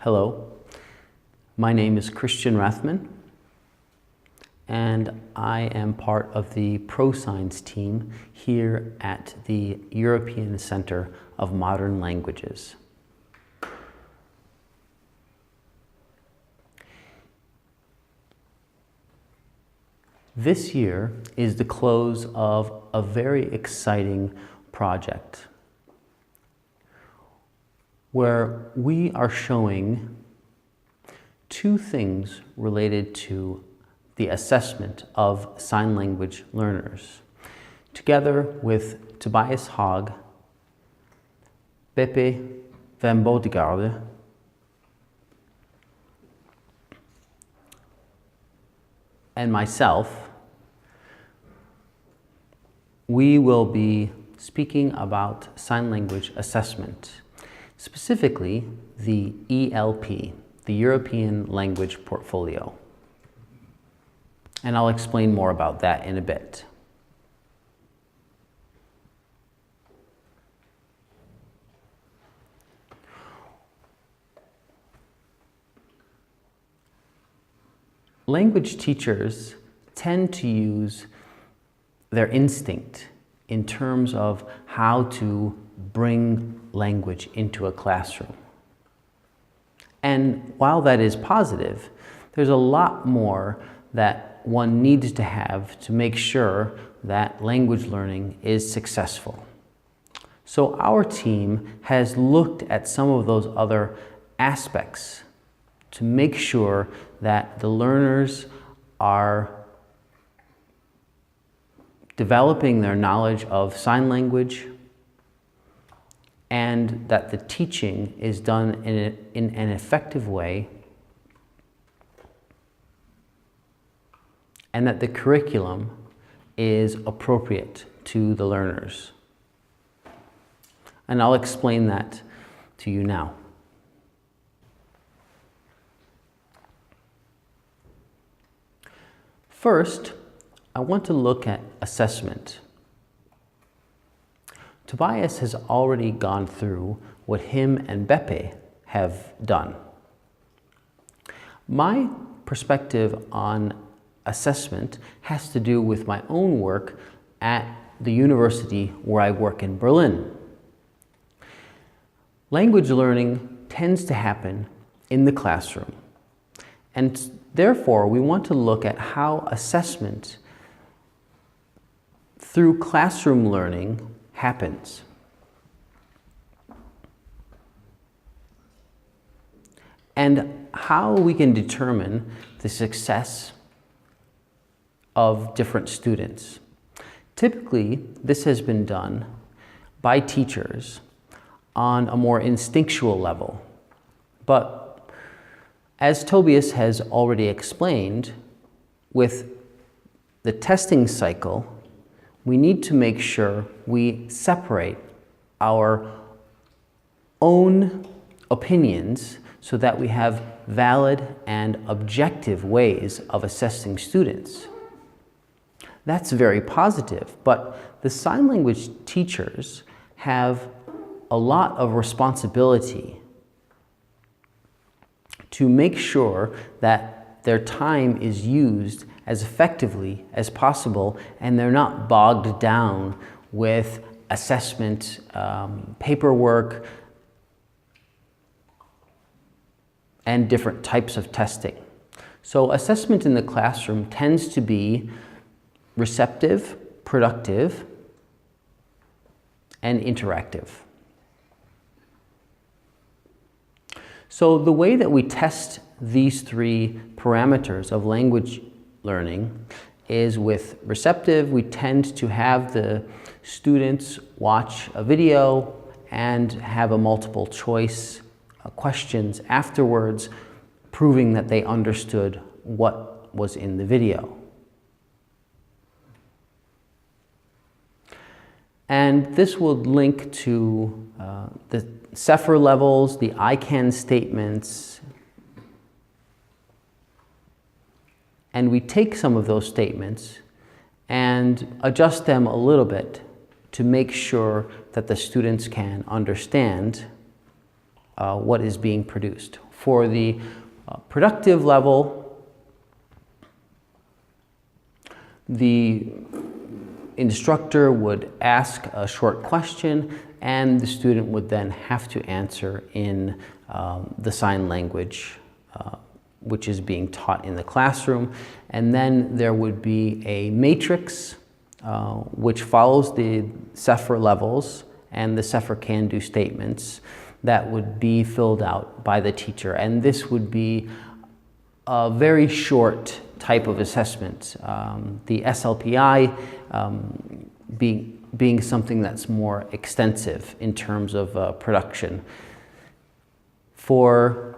Hello, my name is Rathmann, and I am part of the prosign team here at the European Center of Modern Languages. This year is the close of a very exciting project where we are showing two things related to the assessment of sign language learners, together with Tobias Haag, Beppe van Bodegaarde, and myself. We will be speaking about sign language assessment, specifically the ELP, the European Language Portfolio. And I'll explain more about that in a bit. Language teachers tend to use their instinct in terms of how to bring language into a classroom. And while that is positive, there's a lot more that one needs to have to make sure that language learning is successful. So our team has looked at some of those other aspects to make sure that the learners are developing their knowledge of sign language and that the teaching is done in an effective way and that the curriculum is appropriate to the learners. And I'll explain that to you now. First, I want to look at assessment. Tobias has already gone through what him and Beppe have done. My perspective on assessment has to do with my own work at the university where I work in Berlin. Language learning tends to happen in the classroom, and therefore we want to look at how assessment through classroom learning happens. And how we can determine the success of different students. Typically, this has been done by teachers on a more instinctual level. But as Tobias has already explained, with the testing cycle, we need to make sure we separate our own opinions so that we have valid and objective ways of assessing students. That's very positive, but the sign language teachers have a lot of responsibility to make sure that their time is used as effectively as possible and they're not bogged down with assessment, paperwork, and different types of testing. So assessment in the classroom tends to be receptive, productive, and interactive. So the way that we test these three parameters of language learning is with receptive. We tend to have the students watch a video and have a multiple choice questions afterwards, proving that they understood what was in the video. And this will link to the CEFR levels, the I can statements, and we take some of those statements and adjust them a little bit to make sure that the students can understand what is being produced. For the productive level, the instructor would ask a short question and the student would then have to answer in the sign language which is being taught in the classroom. And then there would be a matrix which follows the Sefer levels and the Sefer can-do statements that would be filled out by the teacher. And this would be a very short type of assessment. The SLPI being something that's more extensive in terms of production. For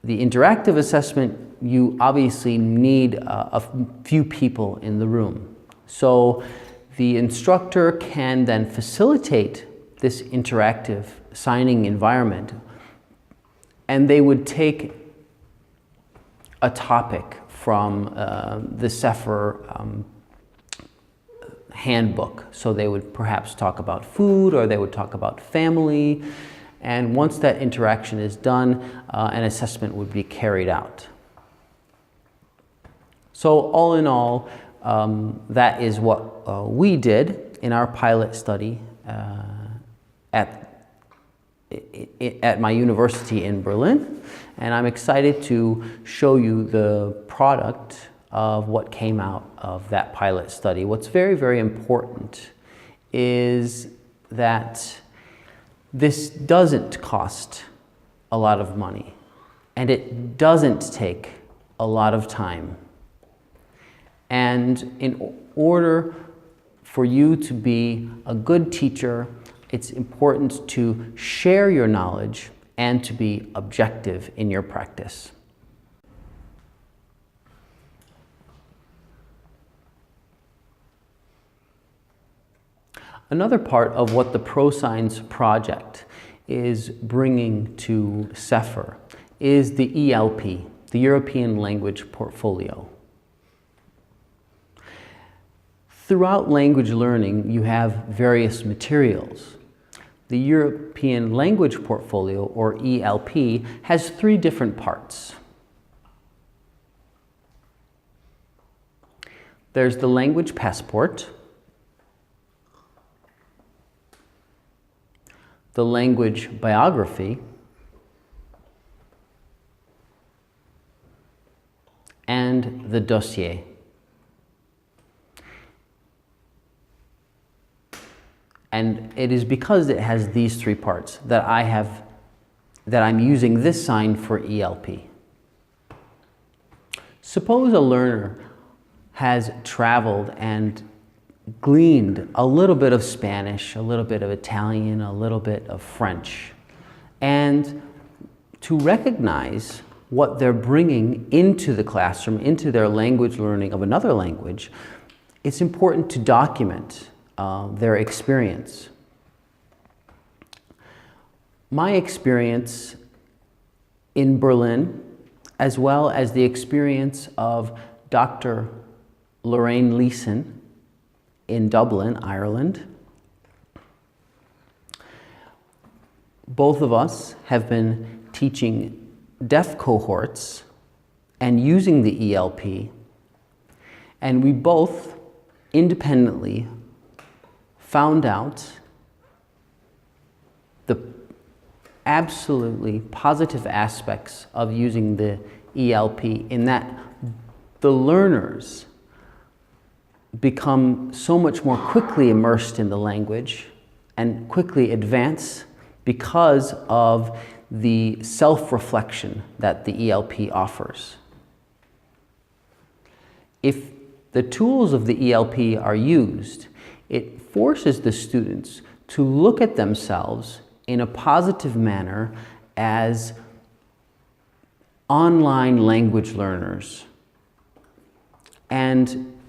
the interactive assessment, you obviously need a few people in the room. So the instructor can then facilitate this interactive signing environment, and they would take a topic from the Sefer handbook. So they would perhaps talk about food, or they would talk about family. And once that interaction is done, an assessment would be carried out. So all in all, that is what we did in our pilot study at my university in Berlin. And I'm excited to show you the product of what came out of that pilot study. What's very, very important is that this doesn't cost a lot of money, and it doesn't take a lot of time. And in order for you to be a good teacher, it's important to share your knowledge and to be objective in your practice. Another part of what the ProSigns project is bringing to Sefer is the ELP, the European Language Portfolio. Throughout language learning, you have various materials. The European Language Portfolio, or ELP, has 3 different parts. There's the language passport, the language biography, and the dossier. And it is because it has these 3 parts that I'm using this sign for ELP. Suppose a learner has traveled and gleaned a little bit of Spanish, a little bit of Italian, a little bit of French. And to recognize what they're bringing into the classroom, into their language learning of another language, it's important to document their experience. My experience in Berlin, as well as the experience of Dr. Lorraine Leeson in Dublin, Ireland. Both of us have been teaching deaf cohorts and using the ELP, and we both independently found out the absolutely positive aspects of using the ELP, in that the learners become so much more quickly immersed in the language and quickly advance because of the self-reflection that the ELP offers. If the tools of the ELP are used, it forces the students to look at themselves in a positive manner as online language learners. And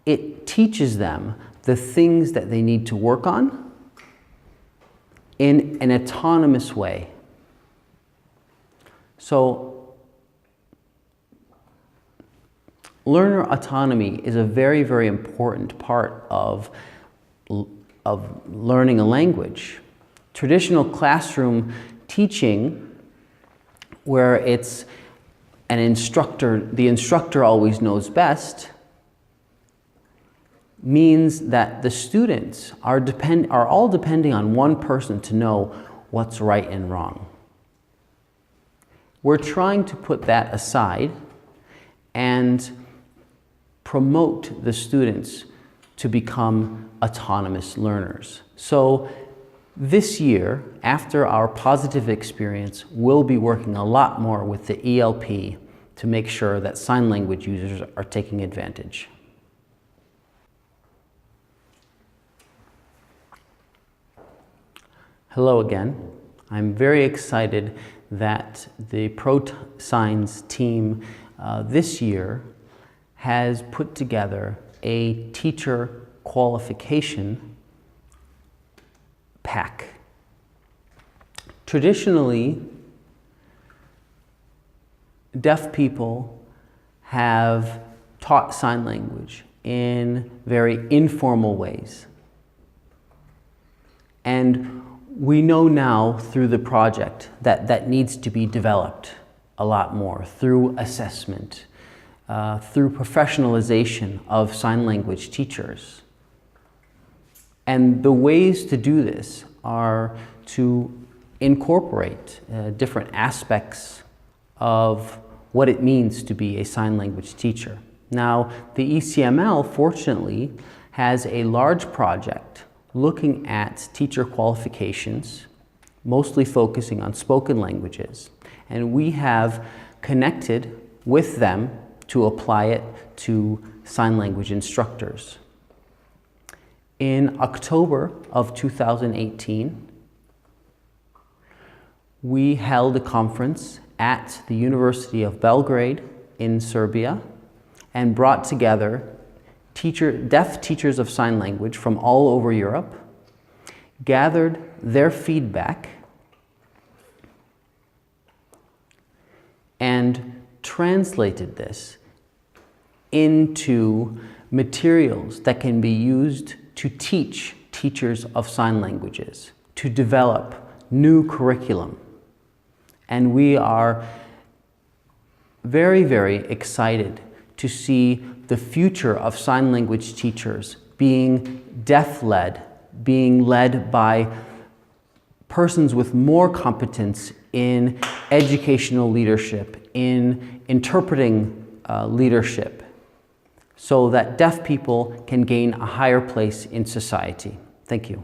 it teaches them the things that they need to work on in an autonomous way. So learner autonomy is a very, very important part of learning a language. Traditional classroom teaching where it's an instructor, the instructor always knows best, means that the students are all depending on one person to know what's right and wrong. We're trying to put that aside and promote the students to become autonomous learners. So this year, after our positive experience, we'll be working a lot more with the ELP to make sure that sign language users are taking advantage. Hello again. I'm very excited that the prosign team this year has put together a teacher qualification pack. Traditionally, deaf people have taught sign language in very informal ways. And we know now through the project that that needs to be developed a lot more through assessment, through professionalization of sign language teachers. And the ways to do this are to incorporate different aspects of what it means to be a sign language teacher. Now, the ECML, fortunately, has a large project looking at teacher qualifications, mostly focusing on spoken languages. And we have connected with them to apply it to sign language instructors. In October of 2018, we held a conference at the University of Belgrade in Serbia and brought together deaf teachers of sign language from all over Europe, gathered their feedback, and translated this into materials that can be used to teach teachers of sign languages, to develop new curriculum. And we are very, very excited to see the future of sign language teachers being deaf-led, being led by persons with more competence in educational leadership, in interpreting leadership, so that deaf people can gain a higher place in society. Thank you.